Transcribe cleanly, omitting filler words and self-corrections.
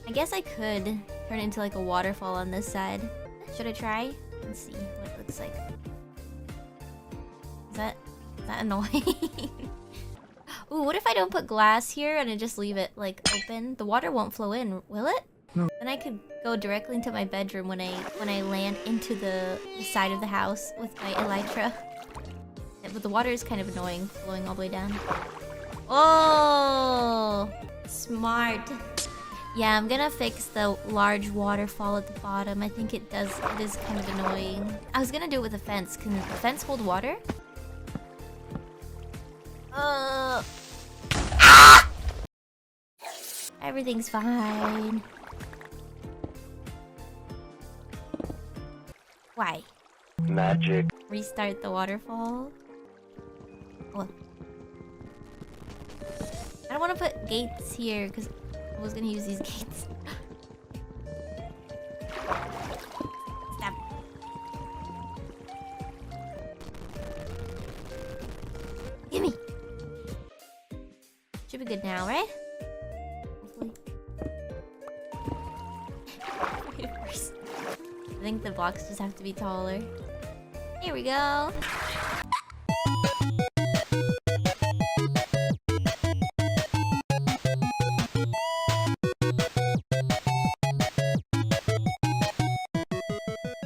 I guess I could turn it into like a waterfall on this side. Should I try? Let's see what it looks like. Is that annoying? Ooh, what if I don't put glass here and I just leave it like open? The water won't flow in, will it? No. Then I could go directly into my bedroom when I land into the side of the house with my elytra. Yeah, but the water is kind of annoying, flowing all the way down. Oh, smart. Yeah, I'm gonna fix the large waterfall at the bottom. I think it is kind of annoying. I was gonna do it with a fence. Can the fence hold water? Everything's fine. Why? Magic. Restart the waterfall? Oh. I don't want to put gates here because I was gonna use these gates. Stop. Gimme! Should be good now, right? Hopefully. Wait first. I think the blocks just have to be taller. Here we go.